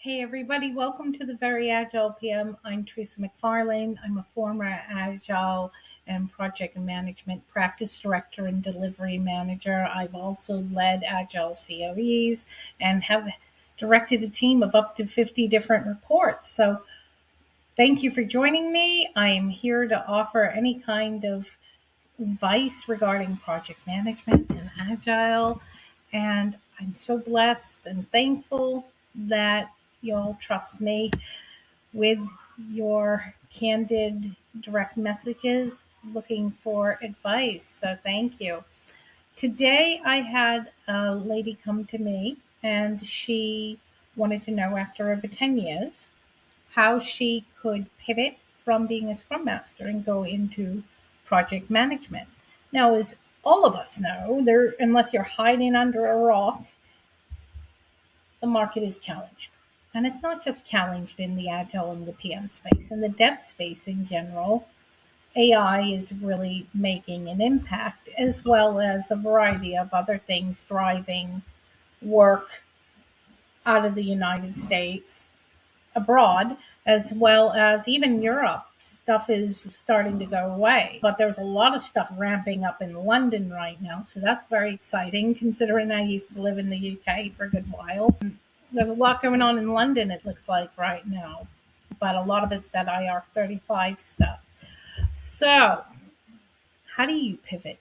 Hey everybody, welcome to the Very Agile PM. I'm Teresa McFarlane. I'm a former Agile and Project Management Practice Director and Delivery Manager. I've also led Agile COEs and have directed a team of up to 50 different reports. So thank you for joining me. I am here to offer any kind of advice regarding project management and Agile. And I'm so blessed and thankful that you'll trust me with your candid, direct messages looking for advice. So thank you. Today, I had a lady come to me and she wanted to know after over 10 years how she could pivot from being a Scrum Master and go into project management. Now, as all of us know, unless you're hiding under a rock, the market is challenged. And it's not just challenged in the Agile and the PM space, in the dev space in general. AI is really making an impact, as well as a variety of other things driving work out of the United States abroad, as well as even Europe. Stuff is starting to go away, but there's a lot of stuff ramping up in London right now. So that's very exciting considering I used to live in the UK for a good while. There's a lot going on in London, it looks like right now, but a lot of it's that IR35 stuff. So, how do you pivot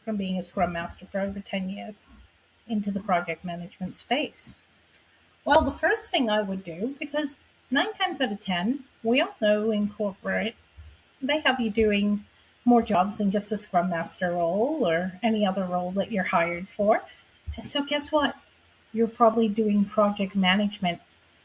from being a Scrum Master for over 10 years into the project management space? Well, the first thing I would do, because 9 times out of 10, we all know in corporate, they have you doing more jobs than just a Scrum Master role or any other role that you're hired for. And so, guess what? You're probably doing project management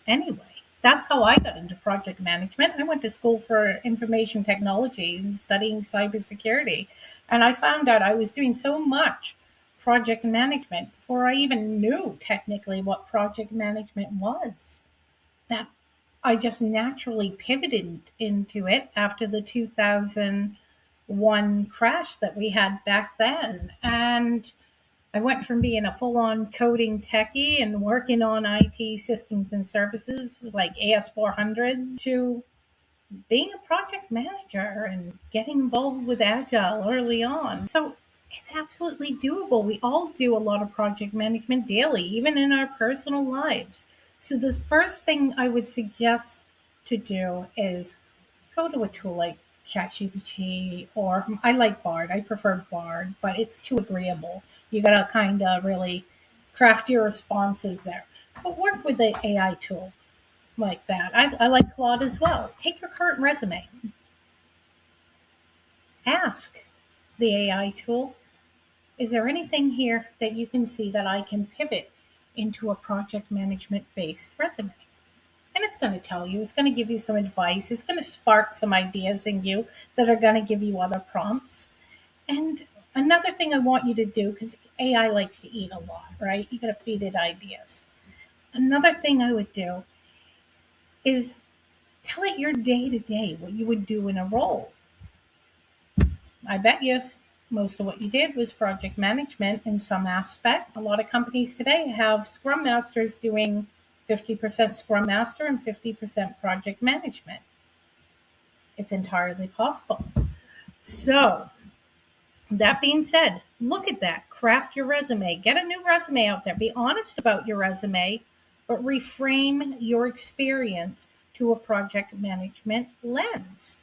anyway. That's how I got into project management. I went to school for information technology and studying cybersecurity. And I found out I was doing so much project management before I even knew technically what project management was that I just naturally pivoted into it after the 2001 crash that we had back then. And I went from being a full on coding techie and working on IT systems and services like AS400 to being a project manager and getting involved with Agile early on. So it's absolutely doable. We all do a lot of project management daily, even in our personal lives. So the first thing I would suggest to do is go to a tool like ChatGPT, or I like Bard. I prefer Bard, but it's too agreeable. You got to kind of really craft your responses there. But work with the AI tool like that. I like Claude as well. Take your current resume, ask the AI tool, is there anything here that you can see that I can pivot into a project management based resume? And it's going to tell you, it's going to give you some advice, it's going to spark some ideas in you that are going to give you other prompts. And another thing I want you to do, because AI likes to eat a lot, right? You got to feed it ideas. Another thing I would do is tell it your day to day, what you would do in a role. I bet you most of what you did was project management in some aspect. A lot of companies today have Scrum Masters doing 50% Scrum Master and 50% project management. It's entirely possible. So, that being said, look at that. Craft your resume. Get a new resume out there. Be honest about your resume, but reframe your experience to a project management lens.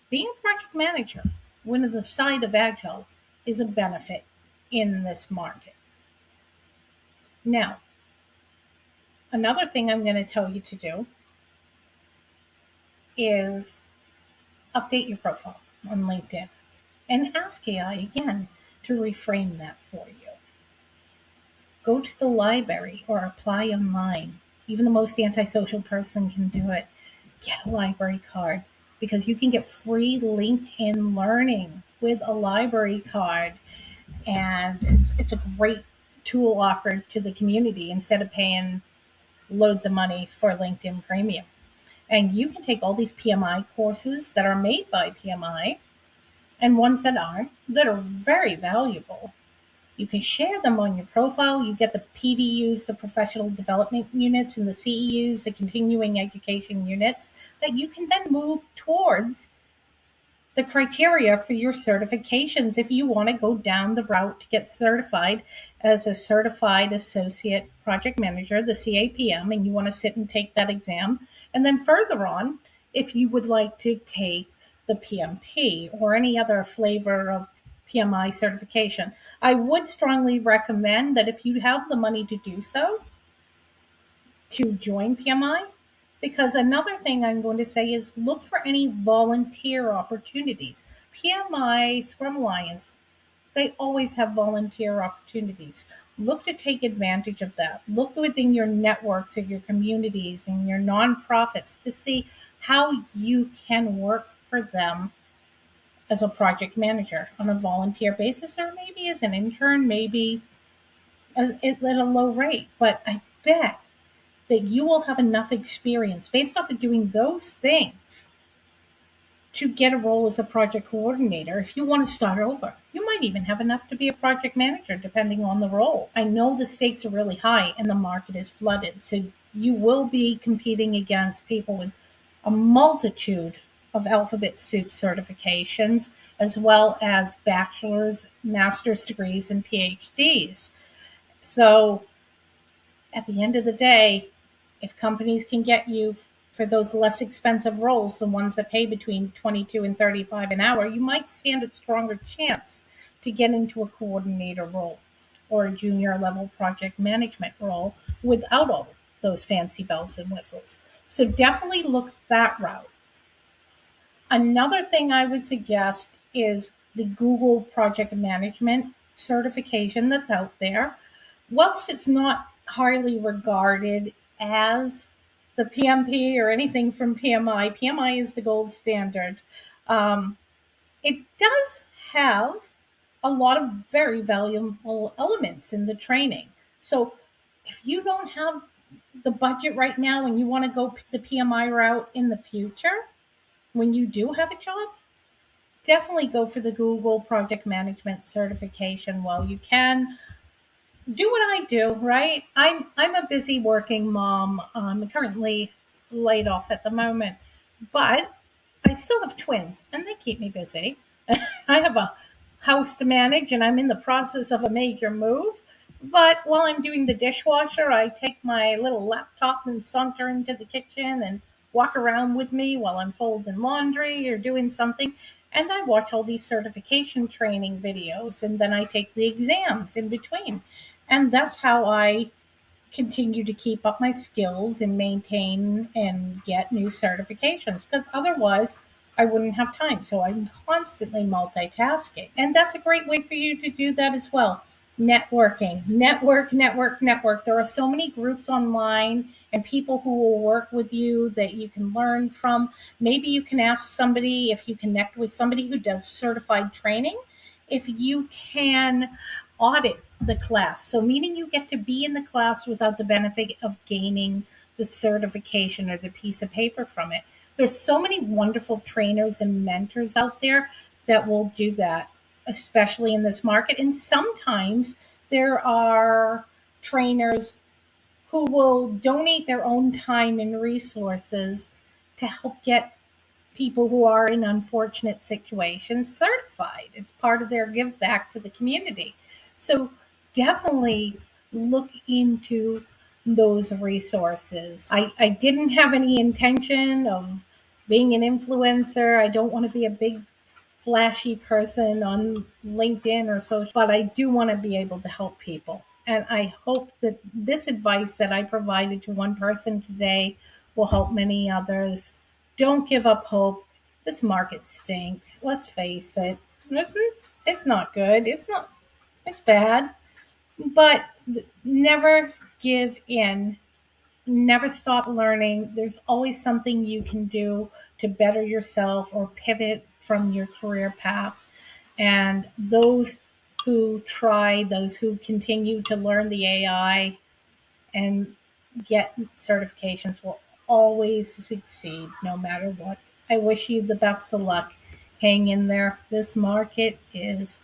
Being a project manager, one of the side of Agile, is a benefit in this market. Now, another thing I'm going to tell you to do is update your profile on LinkedIn and ask AI again to reframe that for you. Go to the library or apply online. Even the most antisocial person can do it. Get a library card because you can get free LinkedIn learning with a library card. And it's a great tool offered to the community instead of paying loads of money for LinkedIn Premium. And you can take all these PMI courses that are made by PMI and ones that aren't, that are very valuable. You can share them on your profile. You get the PDUs, the professional development units, and the CEUs, the continuing education units, that you can then move towards the criteria for your certifications if you want to go down the route to get certified as a certified associate project manager, the CAPM, and you want to sit and take that exam. And then further on, if you would like to take the PMP or any other flavor of PMI certification, I would strongly recommend that if you have the money to do so, to join PMI. Because another thing I'm going to say is look for any volunteer opportunities. PMI, Scrum Alliance, they always have volunteer opportunities. Look to take advantage of that. Look within your networks or your communities and your nonprofits to see how you can work for them as a project manager on a volunteer basis, or maybe as an intern, maybe at a low rate. But I bet that you will have enough experience based off of doing those things to get a role as a project coordinator if you want to start over. You might even have enough to be a project manager depending on the role. I know the stakes are really high and the market is flooded, so you will be competing against people with a multitude of alphabet soup certifications, as well as bachelor's, master's degrees, and PhDs. So at the end of the day, if companies can get you for those less expensive roles, the ones that pay between 22 and 35 an hour, you might stand a stronger chance to get into a coordinator role or a junior level project management role without all those fancy bells and whistles. So definitely look that route. Another thing I would suggest is the Google Project Management certification that's out there. Whilst it's not highly regarded as the PMP or anything from PMI, PMI is the gold standard. Um, it does have a lot of very valuable elements in the training. So if you don't have the budget right now and you want to go the PMI route in the future, when you do have a job, definitely go for the Google Project Management certification while you can. Do what I do, right? I'm a busy working mom. I'm currently laid off at the moment, but I still have twins, and they keep me busy. I have a house to manage, and I'm in the process of a major move. But while I'm doing the dishwasher, I take my little laptop and saunter into the kitchen and walk around with me while I'm folding laundry or doing something. And I watch all these certification training videos, and then I take the exams in between. And that's how I continue to keep up my skills and maintain and get new certifications, because otherwise I wouldn't have time. So I'm constantly multitasking. And that's a great way for you to do that as well. Networking, network. There are so many groups online and people who will work with you that you can learn from. Maybe you can ask somebody, if you connect with somebody who does certified training, if you can audit the class. So, meaning you get to be in the class without the benefit of gaining the certification or the piece of paper from it. There's so many wonderful trainers and mentors out there that will do that, especially in this market. And sometimes there are trainers who will donate their own time and resources to help get people who are in unfortunate situations certified. It's part of their give back to the community. So definitely look into those resources. I didn't have any intention of being an influencer. I don't want to be a big flashy person on LinkedIn or social, but I do want to be able to help people. And I hope that this advice that I provided to one person today will help many others. Don't give up hope. This market stinks. Let's face it. It's not good. It's bad. But never give in. Never stop learning. There's always something you can do to better yourself or pivot from your career path. And those who try, those who continue to learn the AI and get certifications will always succeed no matter what. I wish you the best of luck. Hang in there. This market is